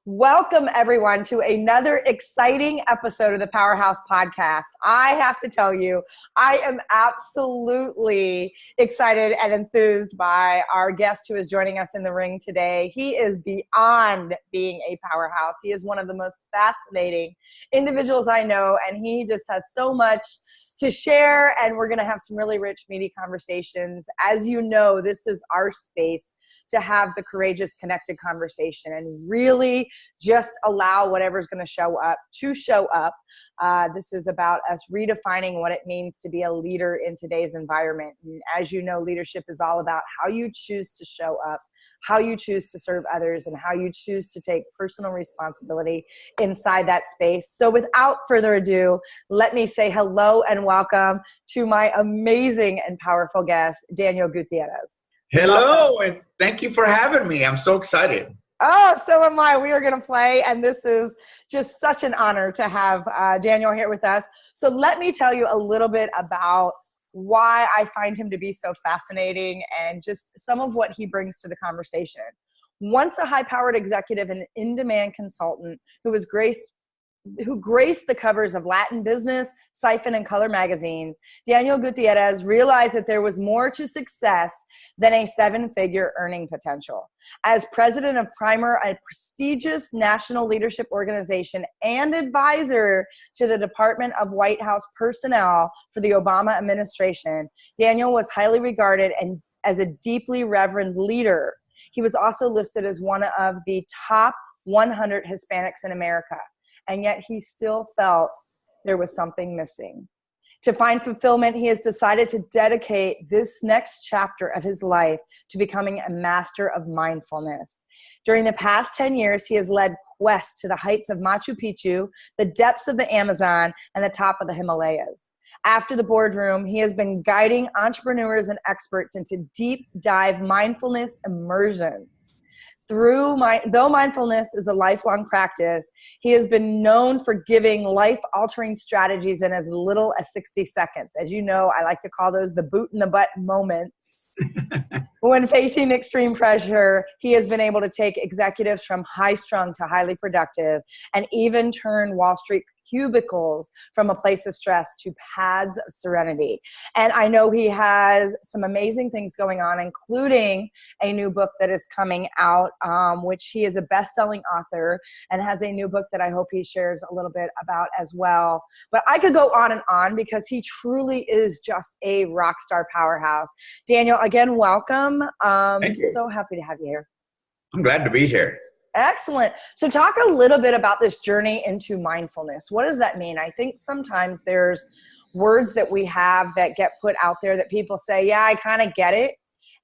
Welcome, everyone, to another exciting episode of the Powerhouse Podcast. I have to tell you, I am absolutely excited and enthused by our guest who is joining us in the ring today. He is beyond being a powerhouse. He is one of the most fascinating individuals I know, and he just has so much to share, and we're going to have some really rich, meaty conversations. As you know, this is our space to have the courageous, connected conversation and really just allow whatever's going to show up. This is about us redefining what it means to be a leader in today's environment. And as you know, leadership is all about how you choose to show up, how you choose to serve others, and how you choose to take personal responsibility inside that space. So without further ado, let me say hello and welcome to my amazing and powerful guest, Daniel Gutierrez. Hello, and thank you for having me. I'm so excited. Oh, so am I. We are going to play, and this is just such an honor to have Daniel here with us. So let me tell you a little bit about why I find him to be so fascinating and just some of what he brings to the conversation. Once a high-powered executive and in-demand consultant who graced the covers of Latin Business, Siphon, and Color magazines, Daniel Gutierrez realized that there was more to success than a seven-figure earning potential. As president of Primer, a prestigious national leadership organization, and advisor to the Department of White House Personnel for the Obama administration, Daniel was highly regarded and as a deeply reverend leader. He was also listed as one of the top 100 Hispanics in America. And yet he still felt there was something missing. To find fulfillment, he has decided to dedicate this next chapter of his life to becoming a master of mindfulness. During the past 10 years, he has led quests to the heights of Machu Picchu, the depths of the Amazon, and the top of the Himalayas. After the boardroom, he has been guiding entrepreneurs and experts into deep dive mindfulness immersions. Though mindfulness is a lifelong practice, he has been known for giving life-altering strategies in as little as 60 seconds. As you know, I like to call those the boot in the butt moments. When facing extreme pressure, he has been able to take executives from high-strung to highly productive and even turn Wall Street cubicles from a place of stress to paths of serenity. And I know he has some amazing things going on, including a new book that is coming out, which he is a best-selling author and has a new book that I hope he shares a little bit about as well. But I could go on because he truly is just a rock star powerhouse. Daniel, again, welcome. Thank you. So happy to have you here. I'm glad to be here. Excellent. So talk a little bit about this journey into mindfulness. What does that mean? I think sometimes there's words that we have that get put out there that people say, yeah, I kind of get it,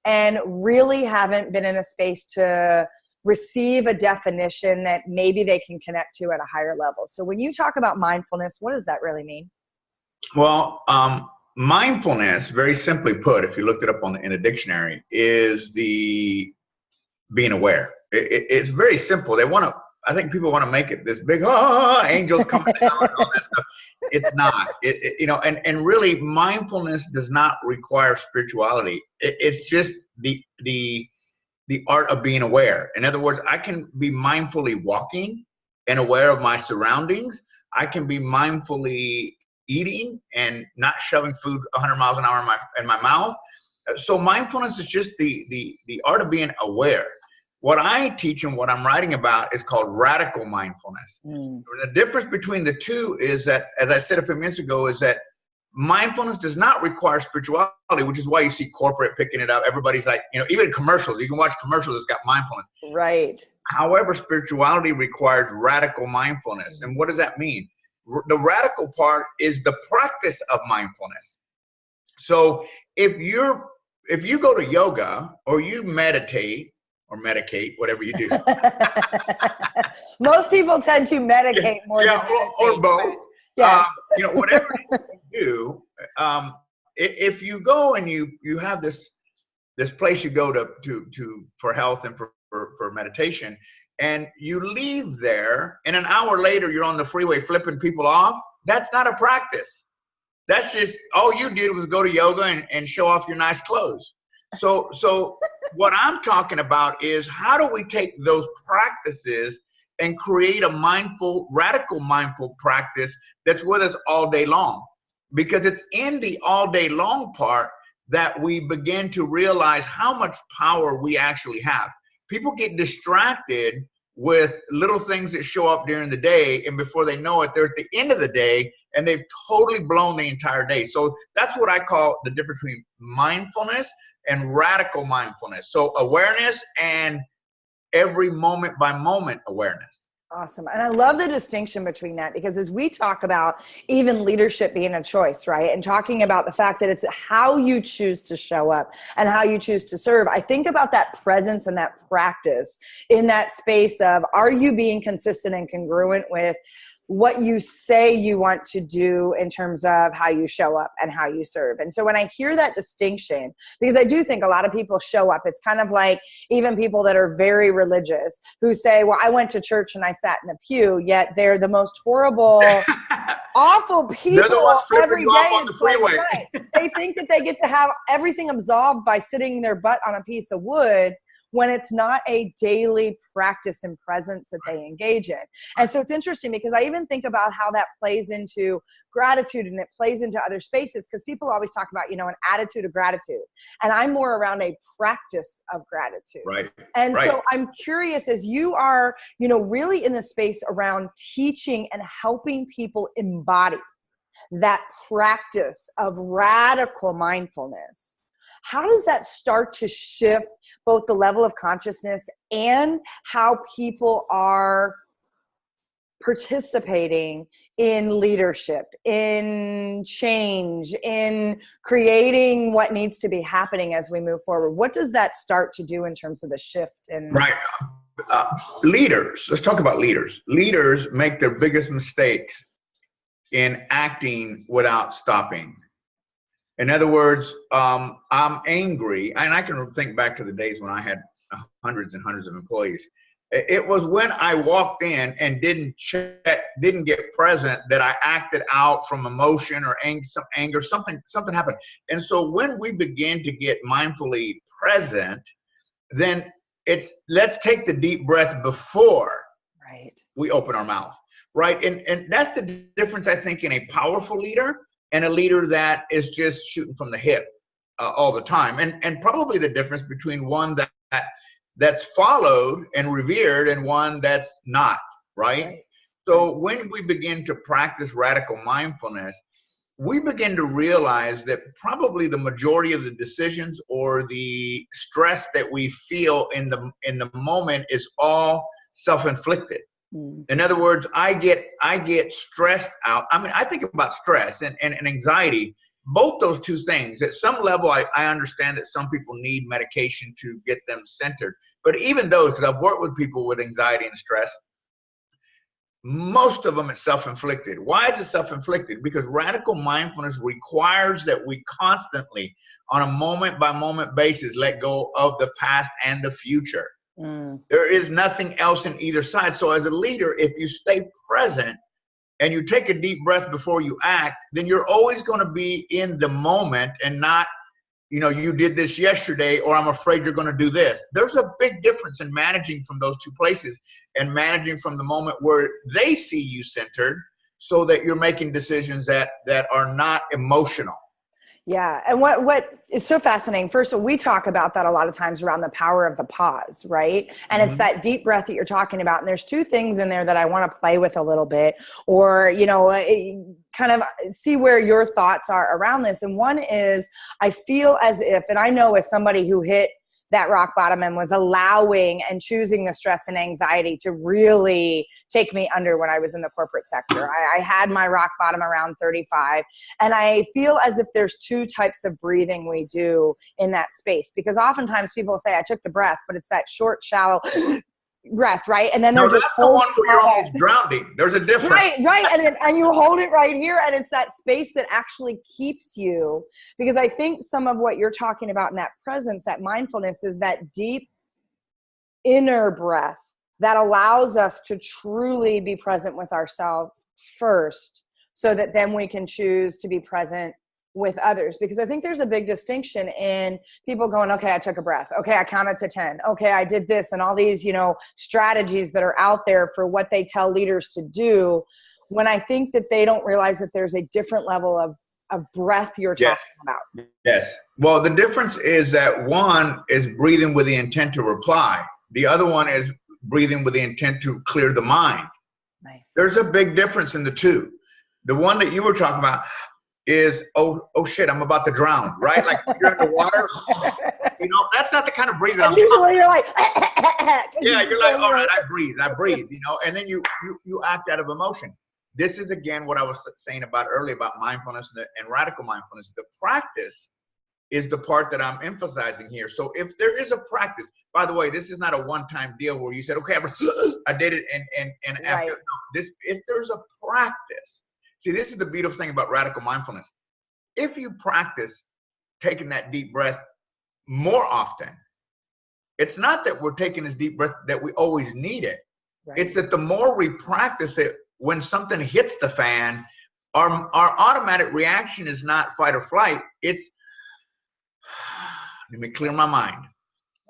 and really haven't been in a space to receive a definition that maybe they can connect to at a higher level. So when you talk about mindfulness, what does that really mean? Well, mindfulness, very simply put, if you looked it up in a dictionary, is the being aware. It's very simple. I think people want to make it this big, angels coming down and all that stuff. It's not. And really, mindfulness does not require spirituality. It's just the art of being aware. In other words, I can be mindfully walking and aware of my surroundings. I can be mindfully eating and not shoving food 100 miles an hour in my mouth. So mindfulness is just the art of being aware. What I teach and what I'm writing about is called radical mindfulness. The difference between the two is that, as I said a few minutes ago, is that mindfulness does not require spirituality, which is why you see corporate picking it up. Everybody's like, even commercials. You can watch commercials that's got mindfulness. Right. However, spirituality requires radical mindfulness. And what does that mean? The radical part is the practice of mindfulness. So if you go to yoga or you meditate, or medicate, whatever you do. Most people tend to medicate more than or both. Yes. Whatever you do, if you go and you have this place you go to for health and for meditation, and you leave there, and an hour later you're on the freeway flipping people off, that's not a practice. That's just, all you did was go to yoga and show off your nice clothes. So what I'm talking about is, how do we take those practices and create a radical mindful practice that's with us all day long. Because it's in the all day long part that we begin to realize how much power we actually have. People get distracted with little things that show up during the day, and before they know it, they're at the end of the day and they've totally blown the entire day. So that's what I call the difference between mindfulness and radical mindfulness. So awareness and every moment by moment awareness. Awesome. And I love the distinction between that, because as we talk about even leadership being a choice, right? And talking about the fact that it's how you choose to show up and how you choose to serve. I think about that presence and that practice in that space of, are you being consistent and congruent with what you say you want to do in terms of how you show up and how you serve. And so when I hear that distinction, because I do think a lot of people show up, it's kind of like even people that are very religious who say, well, I went to church and I sat in the pew, yet they're the most horrible, awful people. They're the ones every you day off on the freeway. They think that they get to have everything absolved by sitting their butt on a piece of wood, when it's not a daily practice and presence that they engage in. And so it's interesting because I even think about how that plays into gratitude, and it plays into other spaces, because people always talk about, an attitude of gratitude. And I'm more around a practice of gratitude. Right. And right. So I'm curious, as you are, really in the space around teaching and helping people embody that practice of radical mindfulness, how does that start to shift both the level of consciousness and how people are participating in leadership, in change, in creating what needs to be happening as we move forward? What does that start to do in terms of the shift? Right. Leaders, let's talk about leaders. Leaders make their biggest mistakes in acting without stopping. In other words, I'm angry, and I can think back to the days when I had hundreds and hundreds of employees. It was when I walked in and didn't get present, that I acted out from emotion or anger, something happened. And so when we begin to get mindfully present, then let's take the deep breath before we open our mouth, right? And that's the difference, I think, in a powerful leader and a leader that is just shooting from the hip all the time. And probably the difference between one that's followed and revered and one that's not, right? So when we begin to practice radical mindfulness, we begin to realize that probably the majority of the decisions or the stress that we feel in the moment is all self-inflicted. In other words, I get stressed out. I mean, I think about stress and anxiety, both those two things. At some level, I understand that some people need medication to get them centered. But even those, because I've worked with people with anxiety and stress, most of them is self-inflicted. Why is it self-inflicted? Because radical mindfulness requires that we constantly, on a moment-by-moment basis, let go of the past and the future. There is nothing else in either side. So as a leader, if you stay present and you take a deep breath before you act, then you're always going to be in the moment and not, you did this yesterday, or I'm afraid you're going to do this. There's a big difference in managing from those two places and managing from the moment where they see you centered, so that you're making decisions that are not emotional. Yeah. And what is so fascinating, first of all, we talk about that a lot of times around the power of the pause, right? And it's that deep breath that you're talking about. And there's two things in there that I want to play with a little bit, or, kind of see where your thoughts are around this. And one is, I feel as if, and I know as somebody who hit that rock bottom and was allowing and choosing the stress and anxiety to really take me under when I was in the corporate sector. I had my rock bottom around 35. And I feel as if there's two types of breathing we do in that space. Because oftentimes people say, I took the breath, but it's that short, shallow breath, right? And then that's the one where you're almost drowning. There's a difference. Right. And you hold it right here, and it's that space that actually keeps you. Because I think some of what you're talking about in that presence, that mindfulness, is that deep inner breath that allows us to truly be present with ourselves first, so that then we can choose to be present with others, because I think there's a big distinction in people going, okay, I took a breath. Okay, I counted to 10. Okay, I did this, and all these, strategies that are out there for what they tell leaders to do, when I think that they don't realize that there's a different level of breath you're talking about. Yes. Well, the difference is that one is breathing with the intent to reply. The other one is breathing with the intent to clear the mind. Nice. There's a big difference in the two. The one that you were talking about is, oh shit, I'm about to drown, right? Like you're in the water, that's not the kind of breathing I'm usually talking. You're like, yeah, you're like, all right, I breathe, and then you act out of emotion. This is, again, what I was saying about earlier about mindfulness and radical mindfulness. The practice is the part that I'm emphasizing here. So if there is a practice, by the way, this is not a one-time deal where you said, okay, I did it, and after, no, if there's a practice, see, this is the beautiful thing about radical mindfulness. If you practice taking that deep breath more often, it's not that we're taking this deep breath that we always need it. Right. It's that the more we practice it, when something hits the fan, our automatic reaction is not fight or flight. It's, let me clear my mind.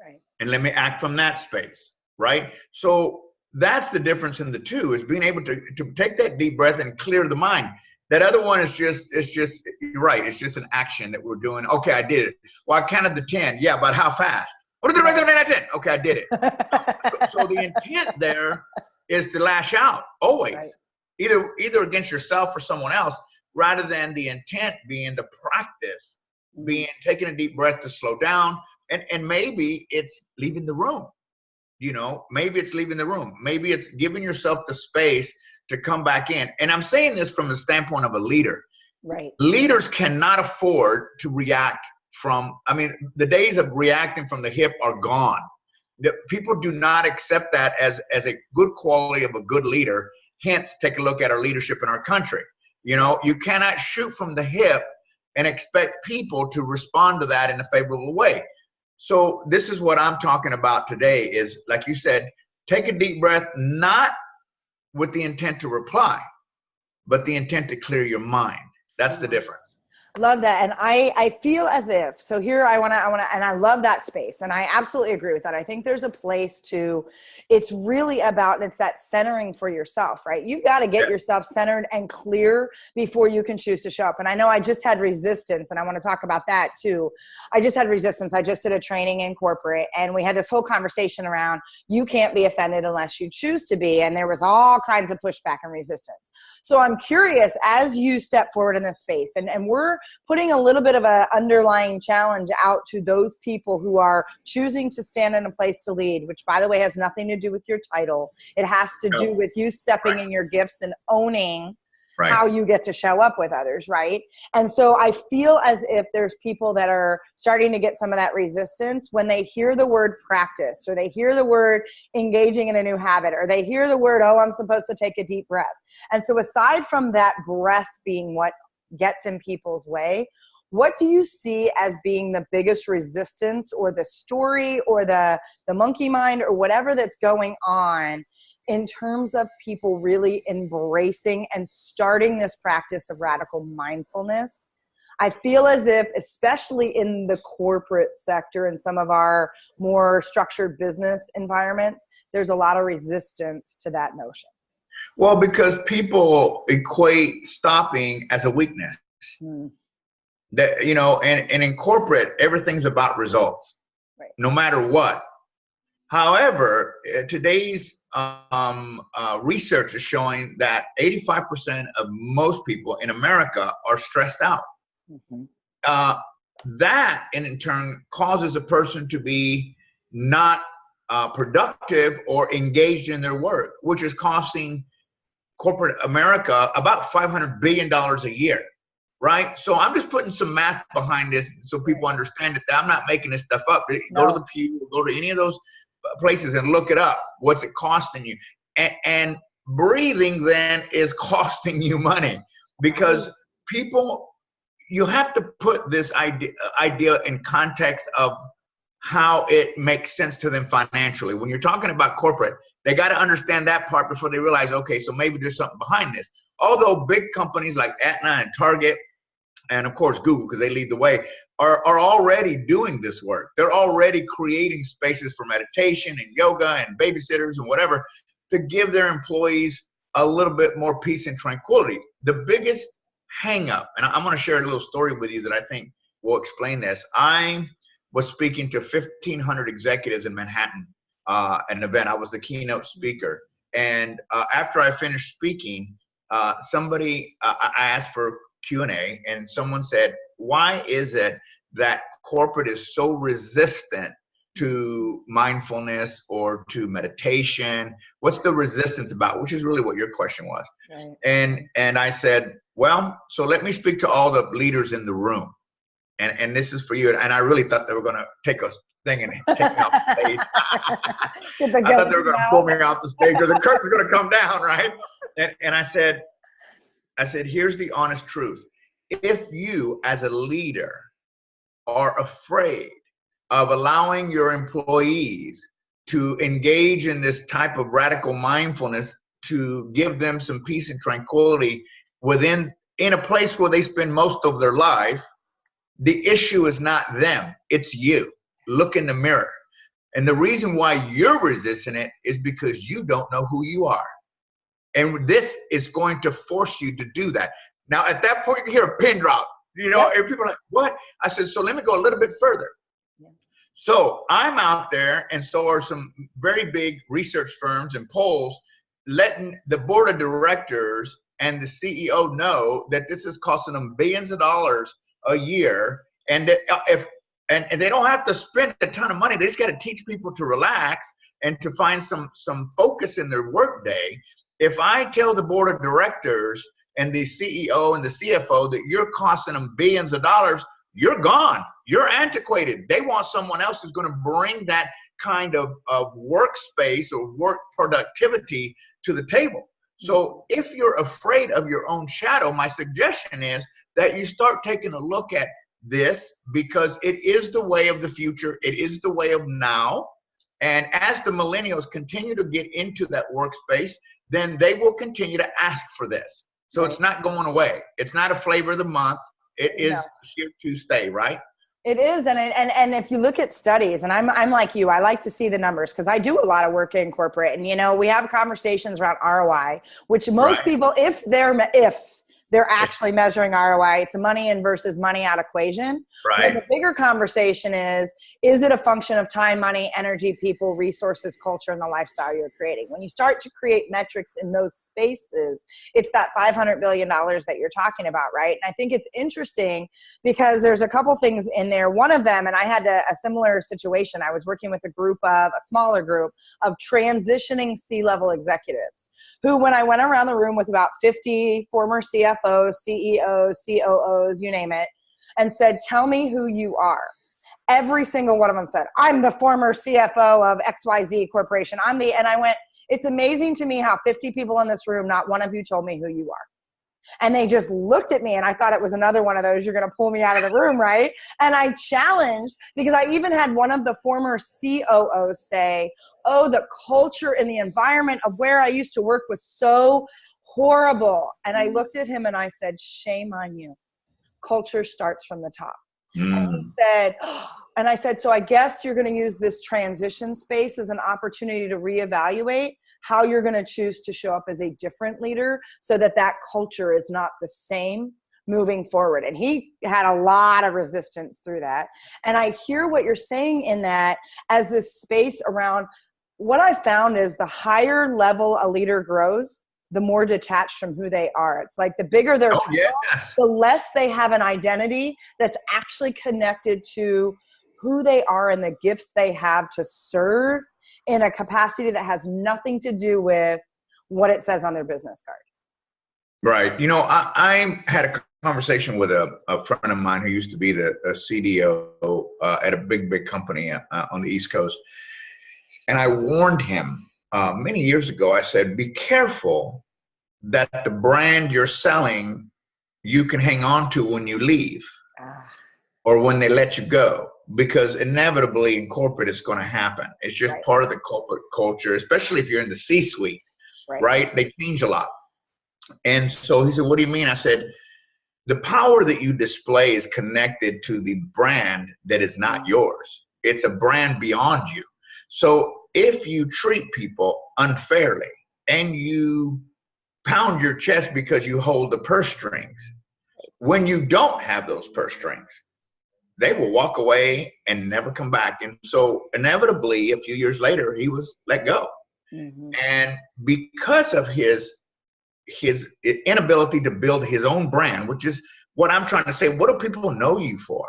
Right. And let me act from that space, right? So that's the difference in the two, is being able to take that deep breath and clear the mind. That other one is just, you're right, it's just an action that we're doing. Okay, I did it. Well, I counted to 10. Yeah, but how fast? What did I do? 10. Okay, I did it. So the intent there is to lash out always, right. Either against yourself or someone else, rather than the intent being the practice, being taking a deep breath to slow down, and maybe it's leaving the room. Maybe it's leaving the room. Maybe it's giving yourself the space to come back in. And I'm saying this from the standpoint of a leader. Right. Leaders cannot afford to react the days of reacting from the hip are gone. People do not accept that as a good quality of a good leader. Hence, take a look at our leadership in our country. You cannot shoot from the hip and expect people to respond to that in a favorable way. So this is what I'm talking about today is, like you said, take a deep breath, not with the intent to reply, but the intent to clear your mind. That's the difference. Love that. And I feel as if, so here I want to, and I love that space. And I absolutely agree with that. I think there's a place it's really about, and it's that centering for yourself, right? You've got to get yourself centered and clear before you can choose to show up. And I know I just had resistance, and I want to talk about that too. I just had resistance. I just did a training in corporate, and we had this whole conversation around, you can't be offended unless you choose to be. And there was all kinds of pushback and resistance. So I'm curious, as you step forward in this space, and we're putting a little bit of an underlying challenge out to those people who are choosing to stand in a place to lead, which, by the way, has nothing to do with your title. It has to do with you stepping in your gifts and owning how you get to show up with others, right? And so I feel as if there's people that are starting to get some of that resistance when they hear the word practice, or they hear the word engaging in a new habit, or they hear the word, oh, I'm supposed to take a deep breath. And so aside from that breath being what gets in people's way, what do you see as being the biggest resistance, or the story, or the monkey mind, or whatever that's going on in terms of people really embracing and starting this practice of radical mindfulness? I feel as if, especially in the corporate sector and some of our more structured business environments, there's a lot of resistance to that notion. Well, because people equate stopping as a weakness. That, and in corporate, everything's about results, no matter what. However, today's research is showing that 85% of most people in America are stressed out. That, in turn, causes a person to be not productive or engaged in their work, which is costing corporate America about $500 billion a year, right? So I'm just putting some math behind this so people understand that I'm not making this stuff up. Go to the Pew, go to any of those places and look it up. What's it costing you? And breathing then is costing you money, because people, you have to put this idea in context of how it makes sense to them financially. When you're talking about corporate, they got to understand that part before they realize, okay, so maybe there's something behind this. Although big companies like Aetna and Target and of course Google, because they lead the way, are already doing this work. They're already creating spaces for meditation and yoga and babysitters and whatever to give their employees a little bit more peace and tranquility. The biggest hang up, and I'm going to share a little story with you that I think will explain this. I was speaking to 1,500 executives in Manhattan at an event. I was the keynote speaker. And after I finished speaking, I asked for Q&A, and someone said, why is it that corporate is so resistant to mindfulness or to meditation? What's the resistance about? Which is really what your question was. Right. And I said, well, so let me speak to all the leaders in the room. And this is for you. And I really thought they were going to take a thing and take me off the stage. I thought they were going to pull me off the stage, or the curtain's going to come down, right? And I said, here's the honest truth. If you as a leader are afraid of allowing your employees to engage in this type of radical mindfulness, to give them some peace and tranquility in a place where they spend most of their life, the issue is not them, it's you. Look in the mirror. And the reason why you're resisting it is because you don't know who you are. And this is going to force you to do that. Now, at that point, you hear a pin drop, and people are like, what? I said, so let me go a little bit further. Yeah. So I'm out there, and so are some very big research firms and polls, letting the board of directors and the CEO know that this is costing them billions of dollars a year, and that and they don't have to spend a ton of money. They just got to teach people to relax and to find some focus in their workday. If I tell the board of directors and the CEO and the CFO that you're costing them billions of dollars, you're gone. You're antiquated. They want someone else who's going to bring that kind of workspace or work productivity to the table. So if you're afraid of your own shadow, my suggestion is that you start taking a look at this, because it is the way of the future. It is the way of now. And as the millennials continue to get into that workspace, then they will continue to ask for this. So it's not going away. It's not a flavor of the month. It is here to stay, right? It is, and if you look at studies, and I'm like you, I like to see the numbers because I do a lot of work in corporate, and we have conversations around ROI, which most people, if they're actually measuring ROI, it's a money in versus money out equation. Right. But the bigger conversation is it a function of time, money, energy, people, resources, culture, and the lifestyle you're creating? When you start to create metrics in those spaces, it's that $500 billion that you're talking about, right? And I think it's interesting because there's a couple things in there. One of them, and I had a similar situation. I was working with a smaller group of transitioning C-level executives who, when I went around the room with about 50 former CFOs, CEOs, COOs, you name it, and said, tell me who you are. Every single one of them said, I'm the former CFO of XYZ Corporation. And I went, it's amazing to me how 50 people in this room, not one of you told me who you are. And they just looked at me, and I thought it was another one of those, you're going to pull me out of the room, right? And I challenged, because I even had one of the former COOs say, oh, the culture and the environment of where I used to work was so horrible. And I looked at him and I said, shame on you. Culture starts from the top. And I said, so I guess you're going to use this transition space as an opportunity to reevaluate how you're going to choose to show up as a different leader so that culture is not the same moving forward. And he had a lot of resistance through that. And I hear what you're saying in that as this space around what I found is the higher level a leader grows, the more detached from who they are. It's like the bigger their title, the less they have an identity that's actually connected to who they are and the gifts they have to serve in a capacity that has nothing to do with what it says on their business card. Right. I had a conversation with a friend of mine who used to be the CDO at a big company on the East Coast. And I warned him many years ago. I said, be careful that the brand you're selling, you can hang on to when you leave or when they let you go. Because inevitably in corporate, it's going to happen. It's just part of the corporate culture, especially if you're in the C-suite, right? They change a lot. And so he said, what do you mean? I said, the power that you display is connected to the brand that is not yours. It's a brand beyond you. So if you treat people unfairly and you pound your chest because you hold the purse strings, when you don't have those purse strings, they will walk away and never come back. And so inevitably, a few years later, he was let go. Mm-hmm. And because of his inability to build his own brand, which is what I'm trying to say, what do people know you for?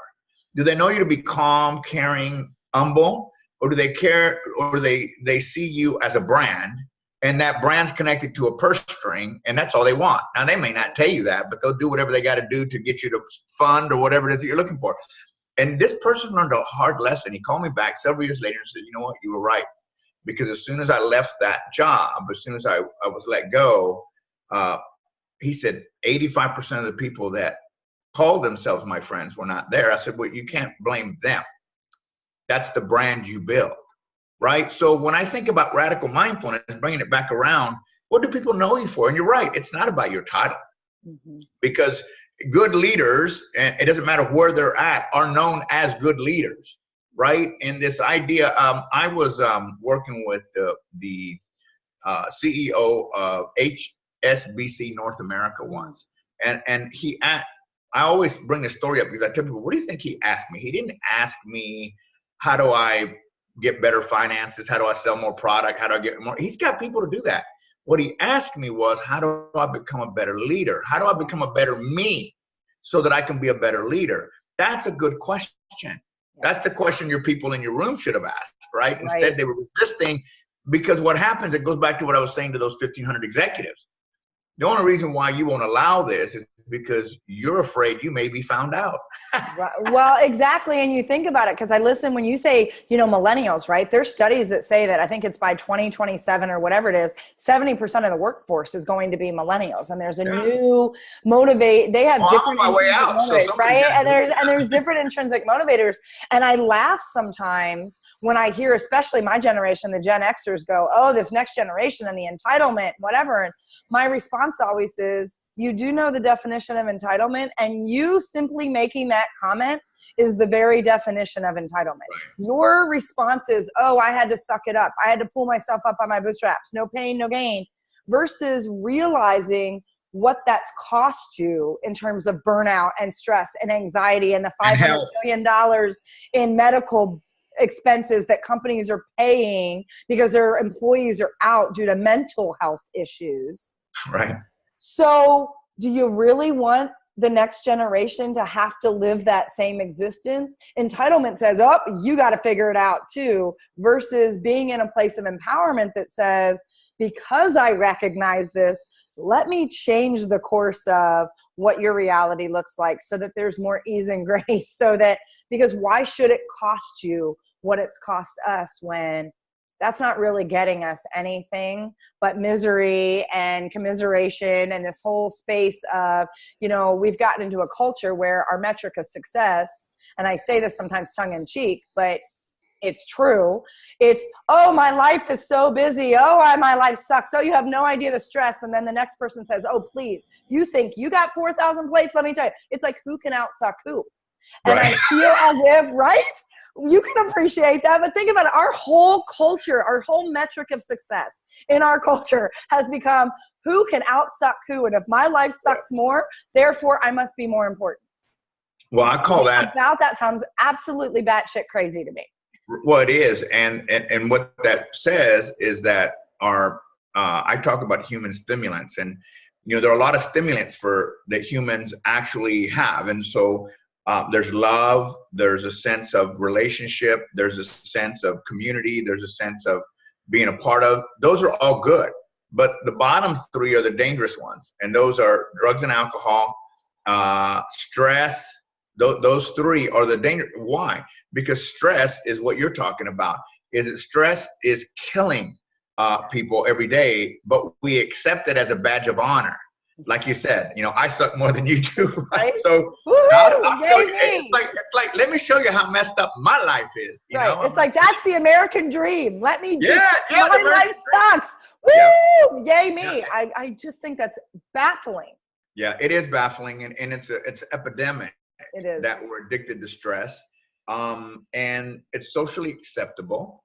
Do they know you to be calm, caring, humble? Or do they care, or they see you as a brand, and that brand's connected to a purse string, and that's all they want? Now, they may not tell you that, but they'll do whatever they got to do to get you to fund or whatever it is that you're looking for. And this person learned a hard lesson. He called me back several years later and said, you know what, you were right. Because as soon as I left that job, as soon as I was let go, he said 85% of the people that called themselves my friends were not there. I said, well, you can't blame them. That's the brand you build, right? So when I think about radical mindfulness, bringing it back around, what do people know you for? And you're right, it's not about your title. Mm-hmm. Because good leaders, and it doesn't matter where they're at, are known as good leaders, right? And this idea, I was working with the CEO of HSBC North America once, and I always bring this story up because I tell people, what do you think he asked me? He didn't ask me, how do I get better finances? How do I sell more product? How do I get more? He's got people to do that. What he asked me was, how do I become a better leader? How do I become a better me so that I can be a better leader? That's a good question. That's the question your people in your room should have asked, right? Instead, they were resisting, because what happens, it goes back to what I was saying to those 1,500 executives. The only reason why you won't allow this is because you're afraid you may be found out. Well, exactly. And you think about it, because I listen when you say, millennials, right? There's studies that say that I think it's by 2027 or whatever it is, 70% of the workforce is going to be millennials. And there's a new they have different I'm on my way out, right? And there's different intrinsic motivators. And I laugh sometimes when I hear, especially my generation, the Gen Xers go, oh, this next generation and the entitlement, whatever. And my response always is, you do know the definition of entitlement, and you simply making that comment is the very definition of entitlement. Your response is, oh, I had to suck it up. I had to pull myself up on my bootstraps. No pain, no gain. Versus realizing what that's cost you in terms of burnout and stress and anxiety and the $500 million in medical expenses that companies are paying because their employees are out due to mental health issues. Right. So do you really want the next generation to have to live that same existence? Entitlement says, oh, you got to figure it out too, versus being in a place of empowerment that says, because I recognize this, let me change the course of what your reality looks like so that there's more ease and grace. Because why should it cost you what it's cost us when that's not really getting us anything but misery and commiseration and this whole space of, we've gotten into a culture where our metric of success, and I say this sometimes tongue in cheek, but it's true. It's, oh, my life is so busy. Oh, my life sucks. Oh, you have no idea the stress. And then the next person says, oh, please, you think you got 4,000 plates? Let me tell you. It's like, who can outsuck who? And I feel as if, right? You can appreciate that, but think about it. Our whole culture, our whole metric of success in our culture has become who can outsuck who. And if my life sucks more, therefore I must be more important. Well, I call that. That sounds absolutely batshit crazy to me. Well, it is. And what that says is that I talk about human stimulants, and, there are a lot of stimulants that humans actually have. And so, there's love, there's a sense of relationship, there's a sense of community, there's a sense of being a part of. Those are all good. But the bottom three are the dangerous ones. And those are drugs and alcohol, stress. Those three are the danger. Why? Because stress is what you're talking about. Stress is killing people every day, but we accept it as a badge of honor. Like you said, I suck more than you do, right? So I'll show you. It's like, let me show you how messed up my life is. You know? It's like, that's the American dream. Let me just, my life sucks. Woo! Yeah. Yay me. Yeah. I just think that's baffling. Yeah, it is baffling, and it's epidemic It is. that we're addicted to stress, and it's socially acceptable,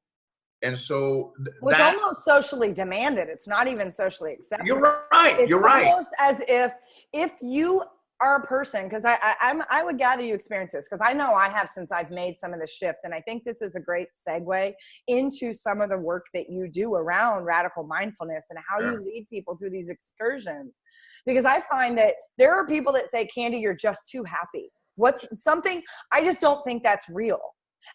and so Well, it's almost socially demanded. It's not even socially acceptable. You're right. It's you're right. almost as if you are a person, because I would gather you experience this, because I know I have since I've made some of the shift, and I think this is a great segue into some of the work that you do around radical mindfulness and how you lead people through these excursions. Because I find that there are people that say, Candy, you're just too happy. What's something, I just don't think that's real.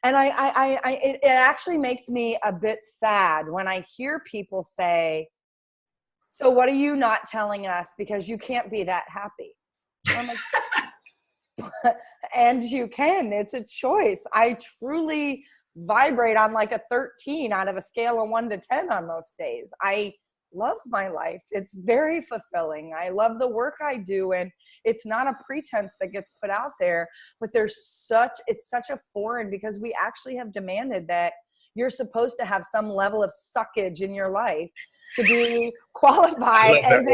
And it actually makes me a bit sad when I hear people say, so what are you not telling us, because you can't be that happy? I'm like, and you can. It's a choice. I truly vibrate on like a 13 out of a scale of 1 to 10 on most days. I love my life. It's very fulfilling. I love the work I do, and it's not a pretense that gets put out there, but it's such a foreign, because we actually have demanded that you're supposed to have some level of suckage in your life to be qualified as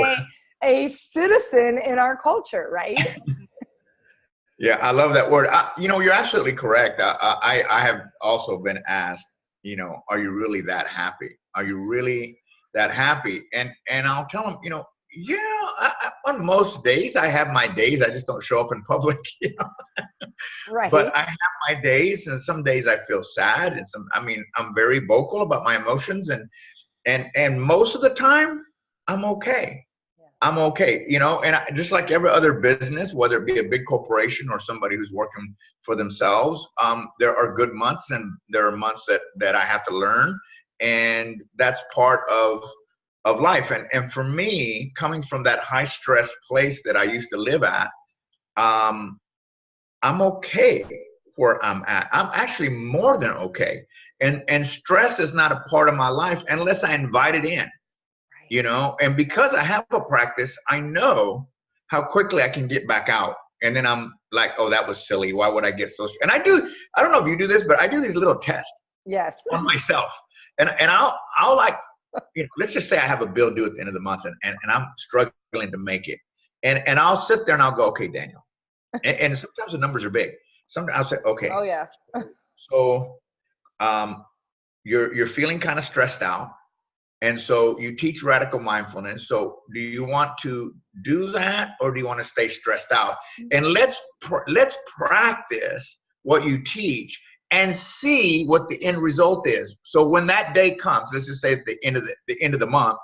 a citizen in our culture, right? Yeah, I love that word. You're absolutely correct. I have also been asked, are you really that happy? Are you really that happy? And I'll tell them, on most days I have my days. I just don't show up in public. Right. But I have my days, and some days I feel sad, and I'm very vocal about my emotions, and most of the time I'm okay. I'm okay, and just like every other business, whether it be a big corporation or somebody who's working for themselves, there are good months and there are months that I have to learn, and that's part of life. And for me, coming from that high stress place that I used to live at, I'm okay where I'm at. I'm actually more than okay. And stress is not a part of my life unless I invite it in. And because I have a practice, I know how quickly I can get back out. And then I'm like, oh, that was silly. Why would I get so? And I don't know if you do this, but I do these little tests. Yes. On myself. And I'll like, let's just say I have a bill due at the end of the month, and I'm struggling to make it. And I'll sit there and I'll go, okay, Daniel. And sometimes the numbers are big. Sometimes I'll say, okay. Oh yeah. So you're feeling kind of stressed out. And so you teach radical mindfulness. So do you want to do that, or do you want to stay stressed out? And let's practice what you teach and see what the end result is. So when that day comes, let's just say at the end of the month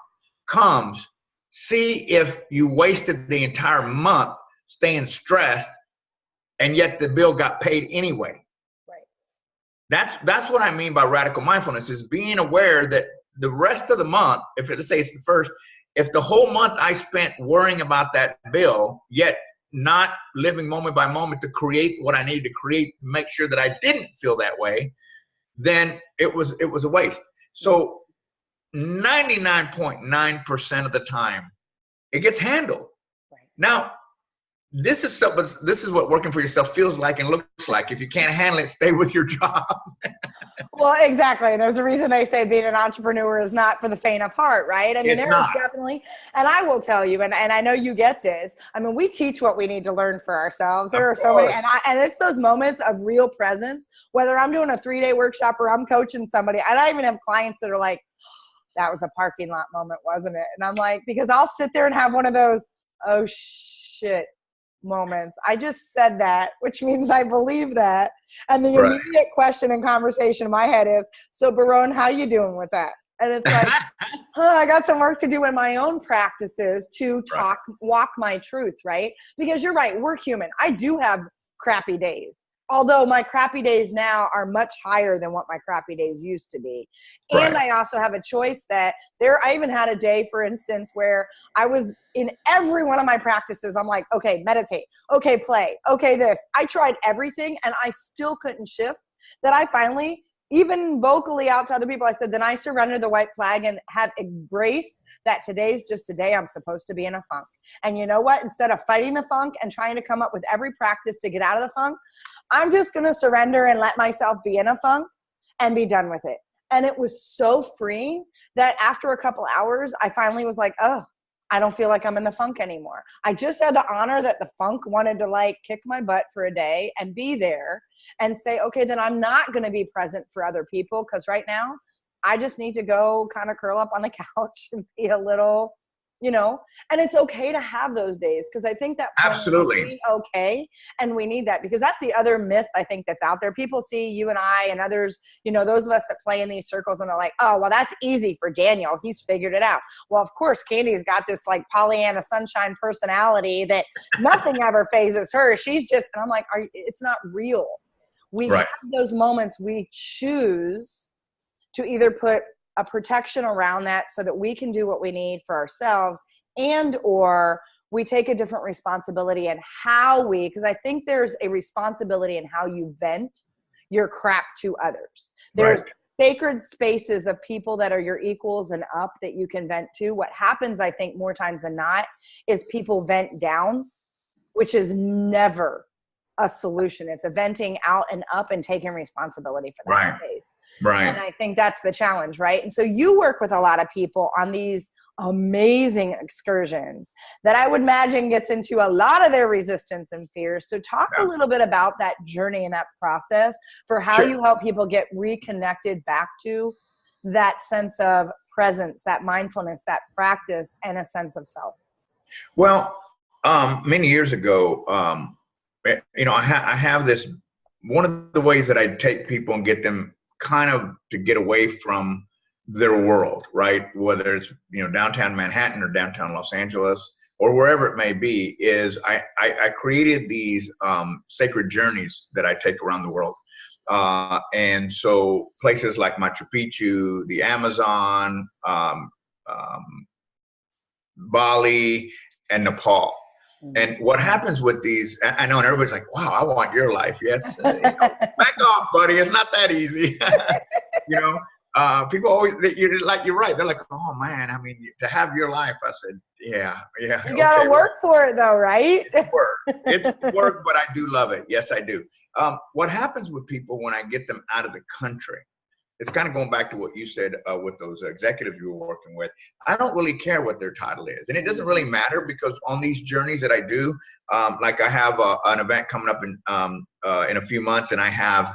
comes, see if you wasted the entire month staying stressed, and yet the bill got paid anyway. Right. That's what I mean by radical mindfulness, is being aware that the rest of the month, let's say it's the first, if the whole month I spent worrying about that bill, yet not living moment by moment to create what I needed to create to make sure that I didn't feel that way, then it was a waste. So 99.9% of the time, it gets handled. Right. Now, this is what working for yourself feels like and looks like. If you can't handle it, stay with your job. Well, exactly. And there's a reason they say being an entrepreneur is not for the faint of heart, right? I mean, there's definitely, and I will tell you, and I know you get this. I mean, we teach what we need to learn for ourselves. There are so many, and it's those moments of real presence, whether I'm doing a 3-day workshop or I'm coaching somebody. And I even have clients that are like, that was a parking lot moment, wasn't it? And I'm like, because I'll sit there and have one of those, oh shit moments. I just said that, which means I believe that. And the immediate question and conversation in my head is, so Barone, how you doing with that? And it's like, I got some work to do in my own practices to walk my truth, right? Because you're right, we're human. I do have crappy days. Although my crappy days now are much higher than what my crappy days used to be. Right. And I also have a choice I even had a day, for instance, where I was in every one of my practices. I'm like, okay, meditate. Okay, play. Okay, this. I tried everything and I still couldn't shift. That I finally, even vocally out to other people, I said, then I surrender the white flag and have embraced that today's just a day I'm supposed to be in a funk. And you know what? Instead of fighting the funk and trying to come up with every practice to get out of the funk, I'm just going to surrender and let myself be in a funk and be done with it. And it was so freeing that after a couple hours, I finally was like, oh, I don't feel like I'm in the funk anymore. I just had to honor that the funk wanted to like kick my butt for a day and be there and say, okay, then I'm not going to be present for other people. Cause right now I just need to go kind of curl up on the couch and be a little, and it's okay to have those days. Cause I think that Absolutely. okay. And we need that because that's the other myth I think that's out there. People see you and I and others, those of us that play in these circles and they're like, oh, well, that's easy for Daniel. He's figured it out. Well, of course, Candy's got this like Pollyanna sunshine personality that nothing ever phases her. She's just, and I'm like, it's not real. We have those moments we choose to either put a protection around that so that we can do what we need for ourselves, and or we take a different responsibility in how because I think there's a responsibility in how you vent your crap to others. There's sacred spaces of people that are your equals and up that you can vent to. What happens, I think, more times than not, is people vent down, which is never a solution. It's a venting out and up and taking responsibility for that space. Right. And I think that's the challenge, right? And so you work with a lot of people on these amazing excursions that I would imagine gets into a lot of their resistance and fears. So talk a little bit about that journey and that process for how you help people get reconnected back to that sense of presence, that mindfulness, that practice, and a sense of self. Well, many years ago, I have this, one of the ways that I take people and get them kind of to get away from their world, right? Whether it's, downtown Manhattan or downtown Los Angeles or wherever it may be, is I created these sacred journeys that I take around the world. And so places like Machu Picchu, the Amazon, Bali, and Nepal. And what happens with these, I know, and everybody's like, wow, I want your life. Yes. Back off, buddy. It's not that easy. People always, you're right. They're like, oh man, I mean, to have your life. I said, yeah. You got to work for it though, right? It's work, but I do love it. Yes, I do. What happens with people when I get them out of the country, it's kind of going back to what you said with those executives you were working with. I don't really care what their title is. And it doesn't really matter because on these journeys that I do, like I have an event coming up in a few months, and I have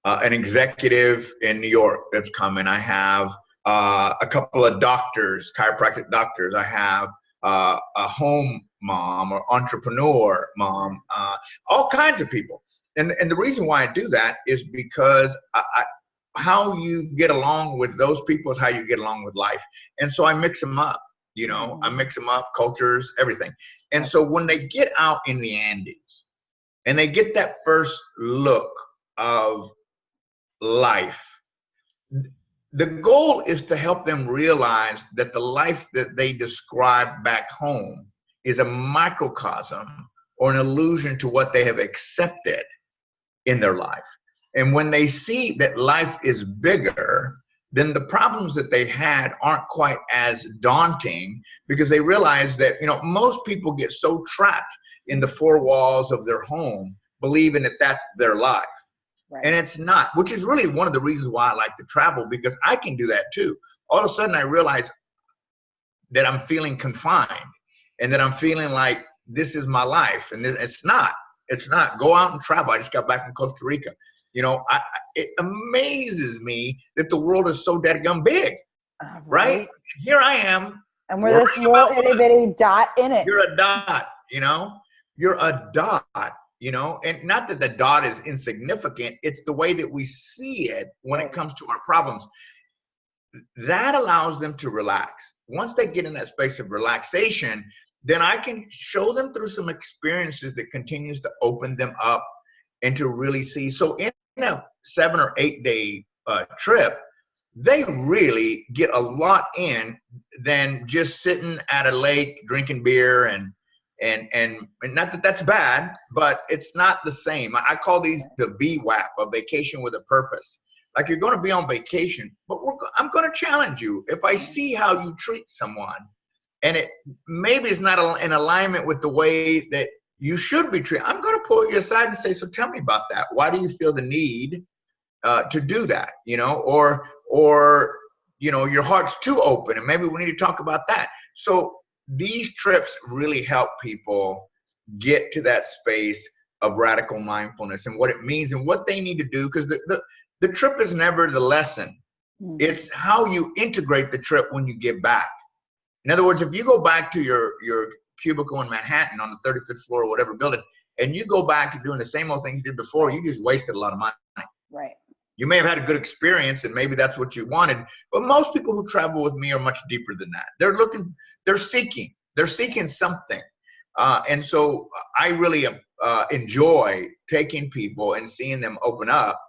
an executive in New York that's coming. I have a couple of doctors, chiropractic doctors. I have a home mom or entrepreneur mom, all kinds of people. And the reason why I do that is because how you get along with those people is how you get along with life. And so I mix them up, I mix them up, cultures, everything. And so when they get out in the Andes and they get that first look of life, the goal is to help them realize that the life that they describe back home is a microcosm or an illusion to what they have accepted in their life. And when they see that life is bigger, then the problems that they had aren't quite as daunting, because they realize that, most people get so trapped in the four walls of their home, believing that that's their life. Right. And it's not, which is really one of the reasons why I like to travel, because I can do that too. All of a sudden I realize that I'm feeling confined and that I'm feeling like this is my life. And it's not. It's not. Go out and travel. I just got back from Costa Rica. It amazes me that the world is so dadgum big, right? Here I am. And we're this little itty bitty dot in it. You're a dot, You're a dot, and not that the dot is insignificant. It's the way that we see it when it comes to our problems. That allows them to relax. Once they get in that space of relaxation, then I can show them through some experiences that continues to open them up and to really see. So in a 7 or 8 day trip, they really get a lot in than just sitting at a lake drinking beer and not that that's bad, but it's not the same. I call these the VWAP, a vacation with a purpose. Like, you're going to be on vacation, but I'm going to challenge you. If I see how you treat someone, and it maybe it's not in alignment with the way that you should be treated, I'm going to pull you aside and say, so tell me about that. Why do you feel the need to do that? Or your heart's too open, and maybe we need to talk about that. So these trips really help people get to that space of radical mindfulness and what it means and what they need to do, because the trip is never the lesson. It's how you integrate the trip when you get back. In other words, if you go back to your cubicle in Manhattan on the 35th floor or whatever building, and you go back to doing the same old thing you did before, you just wasted a lot of money. Right. You may have had a good experience, and maybe that's what you wanted, but most people who travel with me are much deeper than that. They're seeking something. And so I really enjoy taking people and seeing them open up.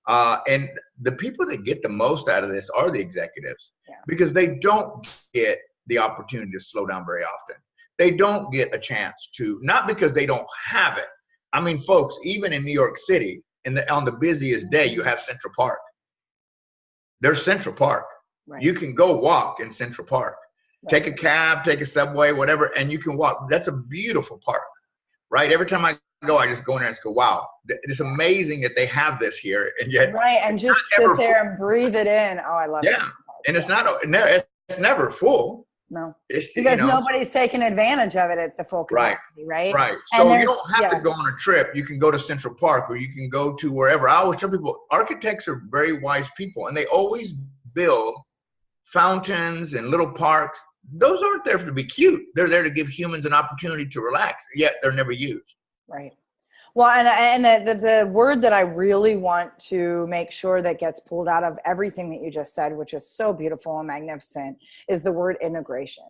And the people that get the most out of this are the executives, because they don't get the opportunity to slow down very often. They don't get a chance to, not because they don't have it. I mean, folks, even in New York City, on the busiest day, you have Central Park. There's Central Park. Right. You can go walk in Central Park. Right. Take a cab, take a subway, whatever, and you can walk. That's a beautiful park, right? Every time I go, I just go in there and just go, wow, it's amazing that they have this here. And yet, right, and just sit there and breathe it in. Oh, I love it. Yeah, and it's never full. No, because nobody's taking advantage of it at the full capacity, right? Right. So you don't have to go on a trip. You can go to Central Park, or you can go to wherever. I always tell people, architects are very wise people, and they always build fountains and little parks. Those aren't there to be cute. They're there to give humans an opportunity to relax, yet they're never used. Right. Well, and the word that I really want to make sure that gets pulled out of everything that you just said, which is so beautiful and magnificent, is the word integration.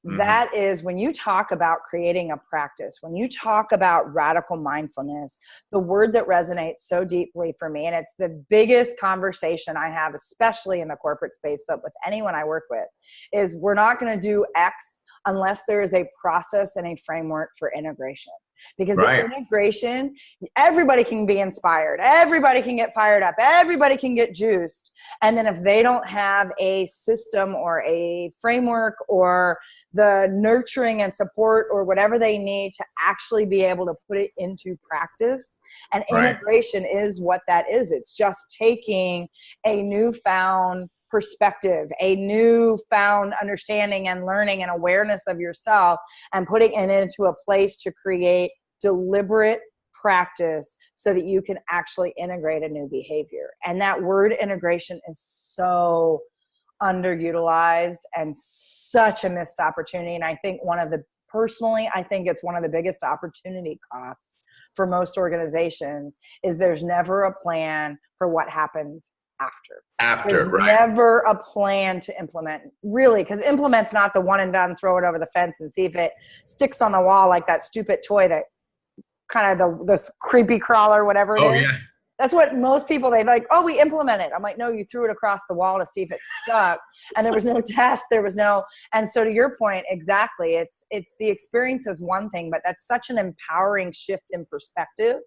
Mm-hmm. That is, when you talk about creating a practice, when you talk about radical mindfulness, the word that resonates so deeply for me, and it's the biggest conversation I have, especially in the corporate space, but with anyone I work with, is we're not going to do X unless there is a process and a framework for integration. Because the integration, everybody can be inspired. Everybody can get fired up. Everybody can get juiced. And then if they don't have a system or a framework or the nurturing and support or whatever they need to actually be able to put it into practice, and integration is what that is. It's just taking a newfound perspective, a newfound understanding and learning and awareness of yourself, and putting it into a place to create deliberate practice so that you can actually integrate a new behavior. And that word integration is so underutilized and such a missed opportunity. And I think personally, I think it's one of the biggest opportunity costs for most organizations is there's never a plan for what happens after. There's never a plan to implement, really, because implement's not the one and done, throw it over the fence and see if it sticks on the wall like that stupid toy that kind of this creepy crawler, whatever it is. Yeah. That's what most people, they like, oh, we implement it. I'm like, no, you threw it across the wall to see if it stuck. And there was no test. And so to your point, exactly, it's the experience is one thing, but that's such an empowering shift in perspective.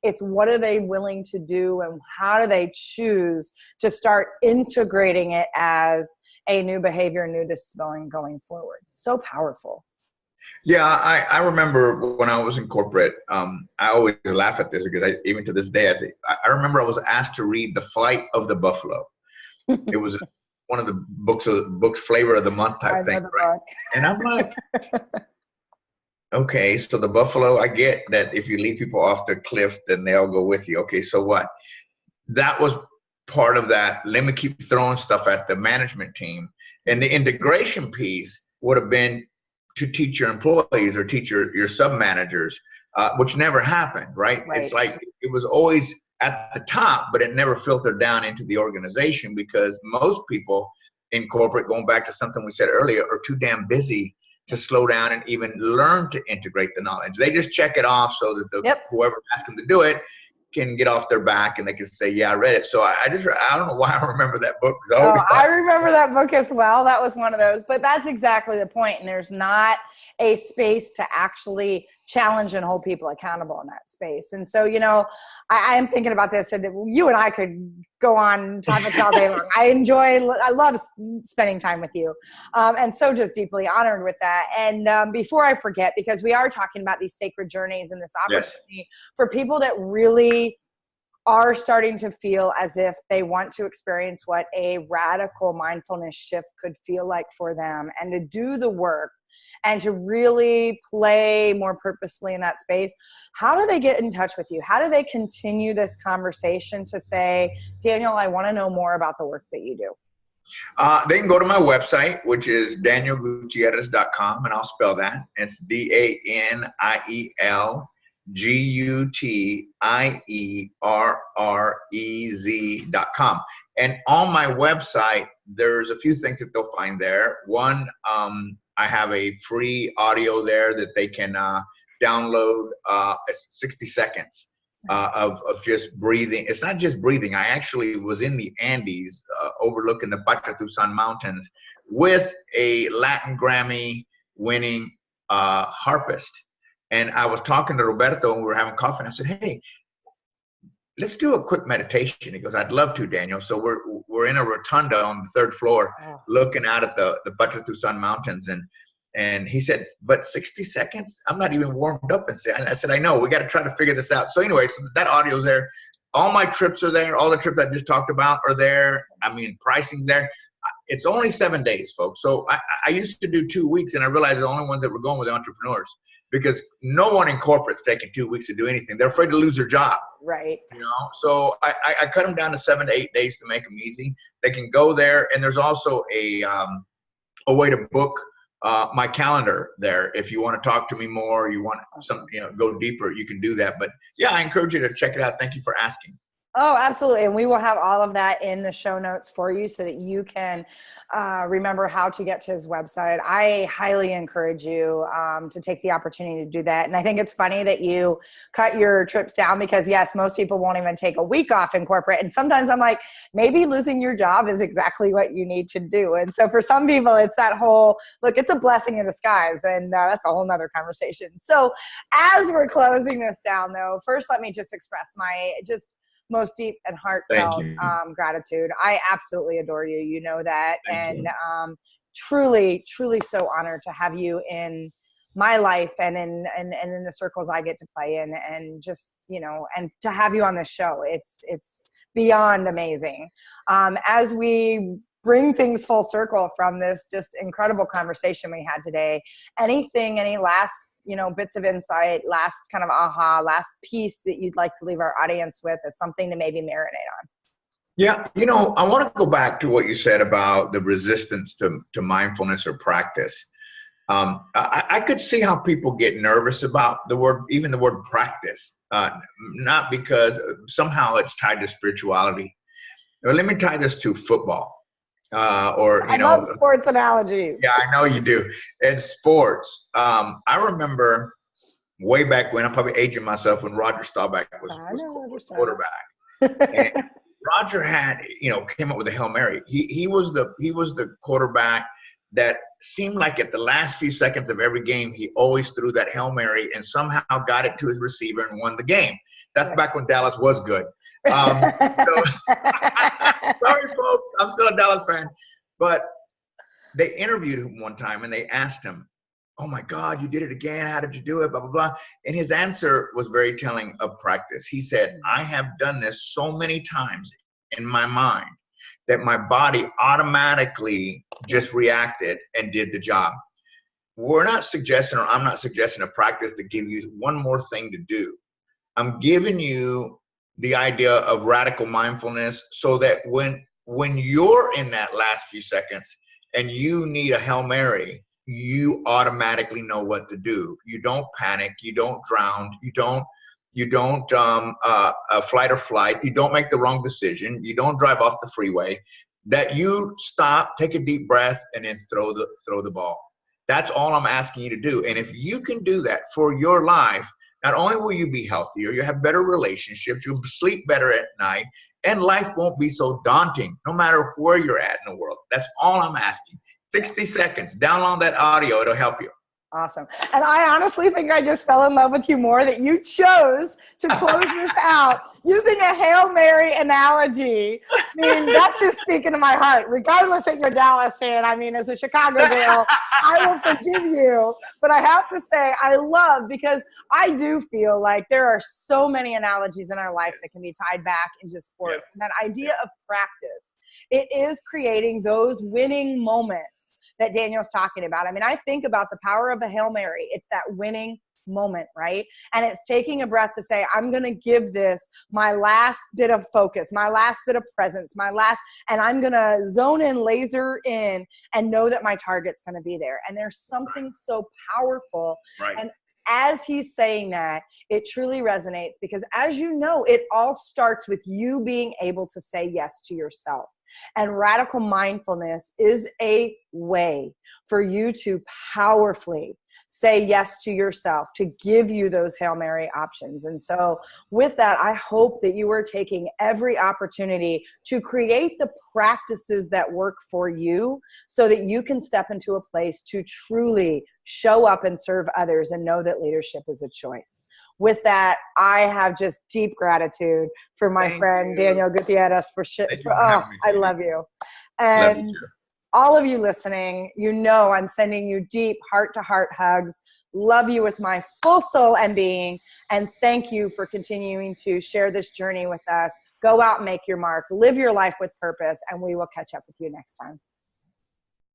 It's what are they willing to do and how do they choose to start integrating it as a new behavior, new discipline going forward. So powerful. Yeah, I remember when I was in corporate, I always laugh at this because even to this day, I remember I was asked to read The Flight of the Buffalo. It was one of the books flavor of the month type thing. Right? And I'm like, okay, so the buffalo, I get that if you lead people off the cliff, then they'll go with you. Okay, so what? That was part of that. Let me keep throwing stuff at the management team. And the integration piece would have been to teach your employees or teach your sub-managers, which never happened, right? It's like it was always at the top, but it never filtered down into the organization because most people in corporate, going back to something we said earlier, are too damn busy to slow down and even learn to integrate the knowledge. They just check it off so that whoever asked them to do it can get off their back and they can say, yeah, I read it. So I don't know why I remember that book. I remember that book as well. That was one of those, but that's exactly the point. And there's not a space to actually challenge and hold people accountable in that space. And so, I am thinking about this, and you and I could go on topics all day long. I love spending time with you. And so just deeply honored with that. And before I forget, because we are talking about these sacred journeys and this opportunity for people that really are starting to feel as if they want to experience what a radical mindfulness shift could feel like for them, and to do the work and to really play more purposefully in that space, how do they get in touch with you? How do they continue this conversation to say, Daniel, I want to know more about the work that you do? They can go to my website, which is danielgutierrez.com, and I'll spell that. It's DanielGutierrez.com. And on my website, there's a few things that they'll find there. One, I have a free audio there that they can download. It's 60 seconds of just breathing. It's not just breathing. I actually was in the Andes overlooking the Patratusan Mountains with a Latin Grammy winning harpist. And I was talking to Roberto and we were having coffee, and I said, hey, let's do a quick meditation. He goes, I'd love to, Daniel. So we're in a rotunda on the third floor looking out at the Patratusan Mountains. And he said, but 60 seconds? I'm not even warmed up. And I said, I know, we got to try to figure this out. So anyway, so that audio's there. All my trips are there. All the trips I just talked about are there. I mean, pricing's there. It's only 7 days, folks. So I used to do 2 weeks, and I realized the only ones that were going were the entrepreneurs, because no one in corporate's taking 2 weeks to do anything. They're afraid to lose their job. Right. You know, so I cut them down to 7 to 8 days to make them easy. They can go there, and there's also a way to book my calendar there. If you want to talk to me more, you want some, go deeper, you can do that. But yeah, I encourage you to check it out. Thank you for asking. Oh, absolutely. And we will have all of that in the show notes for you so that you can remember how to get to his website. I highly encourage you to take the opportunity to do that. And I think it's funny that you cut your trips down, because yes, most people won't even take a week off in corporate. And sometimes I'm like, maybe losing your job is exactly what you need to do. And so for some people, it's that whole, look, it's a blessing in disguise. And that's a whole nother conversation. So as we're closing this down though, first, let me just express my most deep and heartfelt gratitude. I absolutely adore you. You know that. Thank you. Truly, truly so honored to have you in my life and in the circles I get to play in, and just, and to have you on this show. It's beyond amazing. As we bring things full circle from this just incredible conversation we had today, any last bits of insight, last kind of last piece that you'd like to leave our audience with as something to maybe marinate on? Yeah, I want to go back to what you said about the resistance to mindfulness or practice. I could see how people get nervous about the word practice, not because somehow it's tied to spirituality. Now, let me tie this to football. I love sports analogies. Yeah, I know you do. In sports, I remember way back when, I'm probably aging myself, when Roger Staubach was quarterback. And Roger had, came up with a Hail Mary. He was the quarterback that seemed like at the last few seconds of every game, he always threw that Hail Mary and somehow got it to his receiver and won the game. That's back when Dallas was good. Sorry, folks, I'm still a Dallas fan. But they interviewed him one time and they asked him, oh my God, you did it again. How did you do it? Blah, blah, blah. And his answer was very telling of practice. He said, I have done this so many times in my mind that my body automatically just reacted and did the job. We're not suggesting, or I'm not suggesting, a practice to give you one more thing to do. I'm giving you the idea of radical mindfulness so that when you're in that last few seconds and you need a Hail Mary, you automatically know what to do. You don't panic. You don't drown. You don't flight or flight. You don't make the wrong decision. You don't drive off the freeway. That you stop, take a deep breath, and then throw the ball. That's all I'm asking you to do. And if you can do that for your life, not only will you be healthier, you'll have better relationships, you'll sleep better at night, and life won't be so daunting, no matter where you're at in the world. That's all I'm asking. 60 seconds. Download that audio. It'll help you. Awesome. And I honestly think I just fell in love with you more that you chose to close this out using a Hail Mary analogy. I mean, that's just speaking to my heart. Regardless that you're a Dallas fan, I mean, as a Chicago girl, I will forgive you. But I have to say, I love, because I do feel like there are so many analogies in our life that can be tied back into sports. And that idea of practice, it is creating those winning moments that Daniel's talking about. I mean, I think about the power of a Hail Mary. It's that winning moment, right? And it's taking a breath to say, I'm going to give this my last bit of focus, my last bit of presence, and I'm going to zone in, laser in, and know that my target's going to be there. And there's something so powerful. Right. And as he's saying that, it truly resonates, because as you know, it all starts with you being able to say yes to yourself. And radical mindfulness is a way for you to powerfully say yes to yourself, to give you those Hail Mary options. And so with that, I hope that you are taking every opportunity to create the practices that work for you so that you can step into a place to truly show up and serve others and know that leadership is a choice. With that, I have just deep gratitude for my friend Daniel Gutierrez I love you. And all of you listening, you know I'm sending you deep heart-to-heart hugs. Love you with my full soul and being. And thank you for continuing to share this journey with us. Go out and make your mark. Live your life with purpose. And we will catch up with you next time.